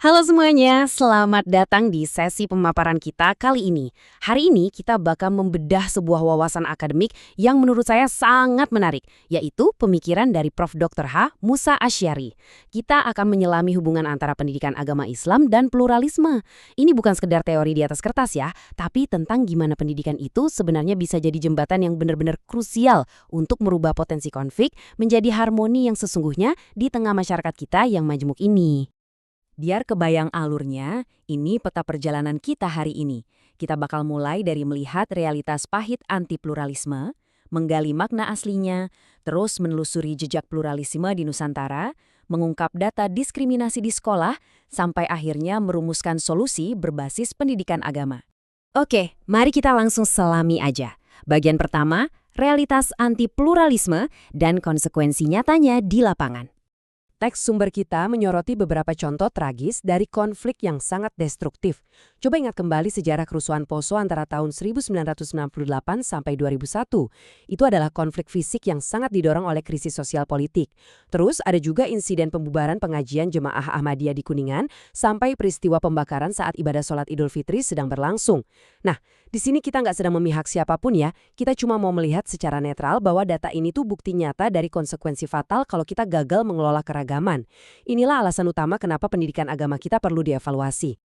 Halo semuanya, selamat datang di sesi pemaparan kita kali ini. Hari ini kita bakal membedah sebuah wawasan akademik yang menurut saya sangat menarik, yaitu pemikiran dari Prof. Dr. H. Musa Asy'ari. Kita akan menyelami hubungan antara pendidikan agama Islam dan pluralisme. Ini bukan sekedar teori di atas kertas ya, tapi tentang gimana pendidikan itu sebenarnya bisa jadi jembatan yang benar-benar krusial untuk merubah potensi konflik menjadi harmoni yang sesungguhnya di tengah masyarakat kita yang majemuk ini. Biar kebayang alurnya, ini peta perjalanan kita hari ini. Kita bakal mulai dari melihat realitas pahit anti-pluralisme, menggali makna aslinya, terus menelusuri jejak pluralisme di Nusantara, mengungkap data diskriminasi di sekolah, sampai akhirnya merumuskan solusi berbasis pendidikan agama. Oke, mari kita langsung selami aja. Bagian pertama, realitas anti-pluralisme dan konsekuensi nyatanya di lapangan. Teks sumber kita menyoroti beberapa contoh tragis dari konflik yang sangat destruktif. Coba ingat kembali sejarah kerusuhan Poso antara tahun 1968 sampai 2001. Itu adalah konflik fisik yang sangat didorong oleh krisis sosial politik. Terus ada juga insiden pembubaran pengajian Jemaah Ahmadiyah di Kuningan sampai peristiwa pembakaran saat ibadah sholat Idul Fitri sedang berlangsung. Nah, di sini kita nggak sedang memihak siapapun ya, kita cuma mau melihat secara netral bahwa data ini tuh bukti nyata dari konsekuensi fatal kalau kita gagal mengelola keragaman. Inilah alasan utama kenapa pendidikan agama kita perlu dievaluasi.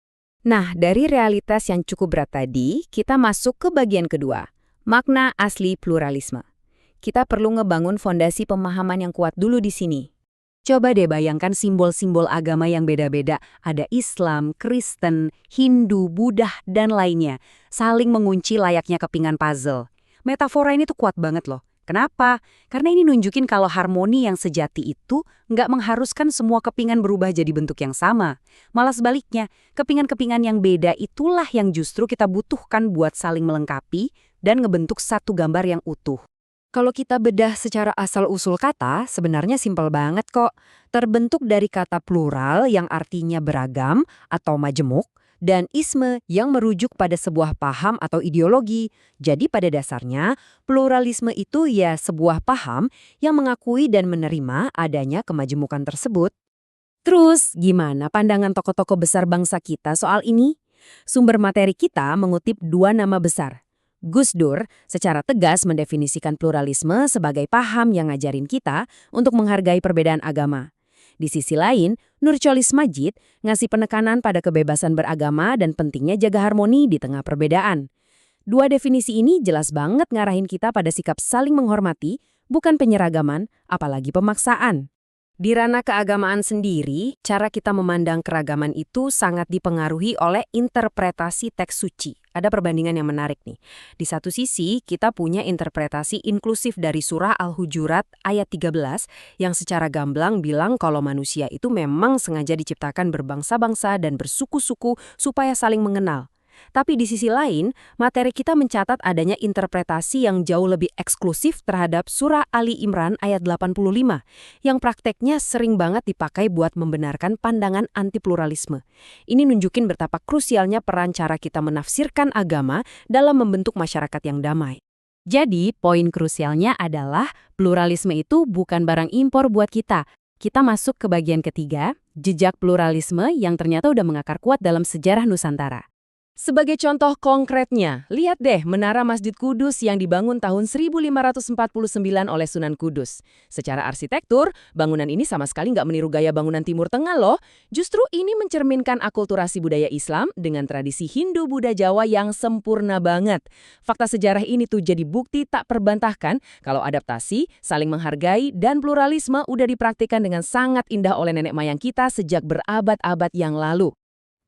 Nah, dari realitas yang cukup berat tadi, kita masuk ke bagian kedua, makna asli pluralisme. Kita perlu ngebangun fondasi pemahaman yang kuat dulu di sini. Coba deh bayangkan simbol-simbol agama yang beda-beda, ada Islam, Kristen, Hindu, Buddha, dan lainnya, saling mengunci layaknya kepingan puzzle. Metafora ini tuh kuat banget loh. Kenapa? Karena ini nunjukin kalau harmoni yang sejati itu nggak mengharuskan semua kepingan berubah jadi bentuk yang sama. Malah sebaliknya, kepingan-kepingan yang beda itulah yang justru kita butuhkan buat saling melengkapi dan ngebentuk satu gambar yang utuh. Kalau kita bedah secara asal-usul kata, sebenarnya simpel banget kok. Terbentuk dari kata plural yang artinya beragam atau majemuk, dan isme yang merujuk pada sebuah paham atau ideologi. Jadi pada dasarnya, pluralisme itu ya sebuah paham yang mengakui dan menerima adanya kemajemukan tersebut. Terus, gimana pandangan tokoh-tokoh besar bangsa kita soal ini? Sumber materi kita mengutip dua nama besar. Gus Dur secara tegas mendefinisikan pluralisme sebagai paham yang ngajarin kita untuk menghargai perbedaan agama. Di sisi lain, Nurcholish Madjid ngasih penekanan pada kebebasan beragama dan pentingnya jaga harmoni di tengah perbedaan. Dua definisi ini jelas banget ngarahin kita pada sikap saling menghormati, bukan penyeragaman, apalagi pemaksaan. Di ranah keagamaan sendiri, cara kita memandang keragaman itu sangat dipengaruhi oleh interpretasi teks suci. Ada perbandingan yang menarik nih. Di satu sisi, kita punya interpretasi inklusif dari surah Al-Hujurat ayat 13 yang secara gamblang bilang kalau manusia itu memang sengaja diciptakan berbangsa-bangsa dan bersuku-suku supaya saling mengenal. Tapi di sisi lain, materi kita mencatat adanya interpretasi yang jauh lebih eksklusif terhadap surah Ali Imran ayat 85, yang prakteknya sering banget dipakai buat membenarkan pandangan anti-pluralisme. Ini nunjukin betapa krusialnya peran cara kita menafsirkan agama dalam membentuk masyarakat yang damai. Jadi, poin krusialnya adalah pluralisme itu bukan barang impor buat kita. Kita masuk ke bagian ketiga, jejak pluralisme yang ternyata udah mengakar kuat dalam sejarah Nusantara. Sebagai contoh konkretnya, lihat deh Menara Masjid Kudus yang dibangun tahun 1549 oleh Sunan Kudus. Secara arsitektur, bangunan ini sama sekali nggak meniru gaya bangunan Timur Tengah loh. Justru ini mencerminkan akulturasi budaya Islam dengan tradisi Hindu-Buddha Jawa yang sempurna banget. Fakta sejarah ini tuh jadi bukti tak perbantahkan kalau adaptasi, saling menghargai, dan pluralisme udah dipraktikkan dengan sangat indah oleh nenek moyang kita sejak berabad-abad yang lalu.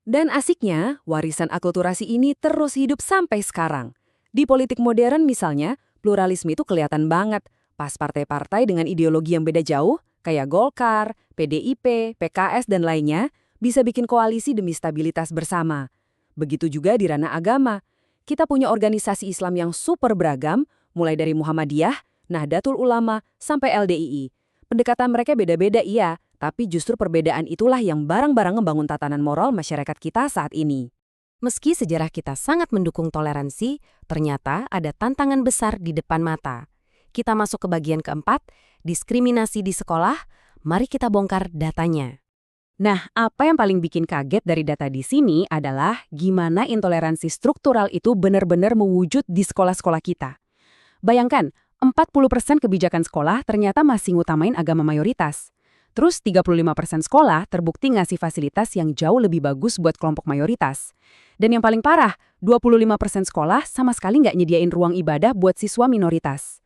Dan asiknya, warisan akulturasi ini terus hidup sampai sekarang. Di politik modern misalnya, pluralisme itu kelihatan banget. Pas partai-partai dengan ideologi yang beda jauh, kayak Golkar, PDIP, PKS, dan lainnya, bisa bikin koalisi demi stabilitas bersama. Begitu juga di ranah agama. Kita punya organisasi Islam yang super beragam, mulai dari Muhammadiyah, Nahdlatul Ulama, sampai LDII. Pendekatan mereka beda-beda iya, tapi justru perbedaan itulah yang bareng-bareng membangun tatanan moral masyarakat kita saat ini. Meski sejarah kita sangat mendukung toleransi, ternyata ada tantangan besar di depan mata. Kita masuk ke bagian keempat, diskriminasi di sekolah. Mari kita bongkar datanya. Nah, apa yang paling bikin kaget dari data di sini adalah gimana intoleransi struktural itu benar-benar mewujud di sekolah-sekolah kita. Bayangkan, 40% kebijakan sekolah ternyata masih ngutamain agama mayoritas. Terus 35% sekolah terbukti ngasih fasilitas yang jauh lebih bagus buat kelompok mayoritas. Dan yang paling parah, 25% sekolah sama sekali nggak nyediain ruang ibadah buat siswa minoritas.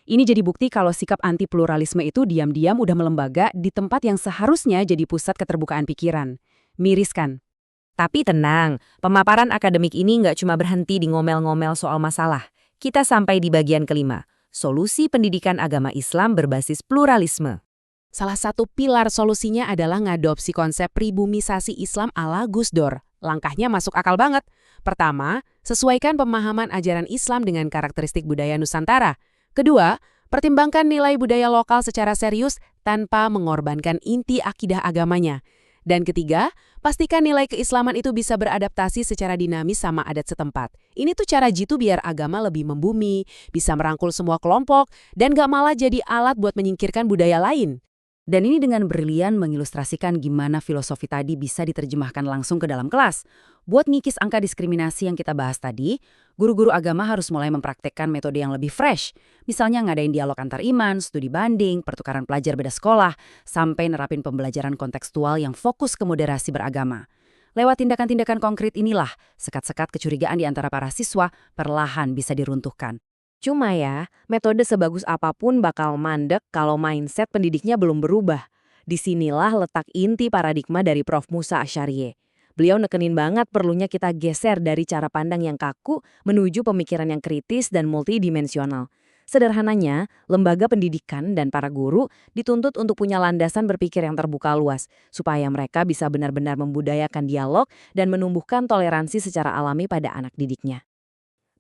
Ini jadi bukti kalau sikap anti-pluralisme itu diam-diam udah melembaga di tempat yang seharusnya jadi pusat keterbukaan pikiran. Miris kan? Tapi tenang, pemaparan akademik ini nggak cuma berhenti di ngomel-ngomel soal masalah. Kita sampai di bagian kelima, solusi pendidikan agama Islam berbasis pluralisme. Salah satu pilar solusinya adalah ngadopsi konsep pribumisasi Islam ala Gus Dur. Langkahnya masuk akal banget. Pertama, sesuaikan pemahaman ajaran Islam dengan karakteristik budaya Nusantara. Kedua, pertimbangkan nilai budaya lokal secara serius tanpa mengorbankan inti akidah agamanya. Dan ketiga, pastikan nilai keislaman itu bisa beradaptasi secara dinamis sama adat setempat. Ini tuh cara jitu biar agama lebih membumi, bisa merangkul semua kelompok, dan gak malah jadi alat buat menyingkirkan budaya lain. Dan ini dengan brilian mengilustrasikan gimana filosofi tadi bisa diterjemahkan langsung ke dalam kelas. Buat ngikis angka diskriminasi yang kita bahas tadi, guru-guru agama harus mulai mempraktekkan metode yang lebih fresh. Misalnya ngadain dialog antar iman, studi banding, pertukaran pelajar beda sekolah, sampai nerapin pembelajaran kontekstual yang fokus ke moderasi beragama. Lewat tindakan-tindakan konkret inilah, sekat-sekat kecurigaan di antara para siswa perlahan bisa diruntuhkan. Cuma ya, metode sebagus apapun bakal mandek kalau mindset pendidiknya belum berubah. Disinilah letak inti paradigma dari Prof. Musa Asy'ariye. Beliau nekenin banget perlunya kita geser dari cara pandang yang kaku menuju pemikiran yang kritis dan multidimensional. Sederhananya, lembaga pendidikan dan para guru dituntut untuk punya landasan berpikir yang terbuka luas, supaya mereka bisa benar-benar membudayakan dialog dan menumbuhkan toleransi secara alami pada anak didiknya.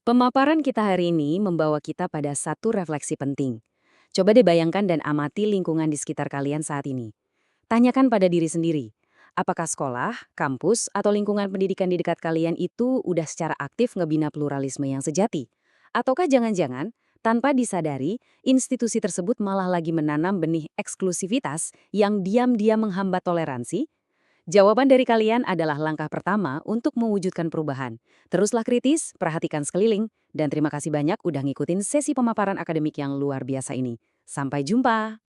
Pemaparan kita hari ini membawa kita pada satu refleksi penting. Coba deh bayangkan dan amati lingkungan di sekitar kalian saat ini. Tanyakan pada diri sendiri, apakah sekolah, kampus, atau lingkungan pendidikan di dekat kalian itu udah secara aktif ngebina pluralisme yang sejati? Ataukah jangan-jangan, tanpa disadari, institusi tersebut malah lagi menanam benih eksklusivitas yang diam-diam menghambat toleransi? Jawaban dari kalian adalah langkah pertama untuk mewujudkan perubahan. Teruslah kritis, perhatikan sekeliling, dan terima kasih banyak udah ngikutin sesi pemaparan akademik yang luar biasa ini. Sampai jumpa!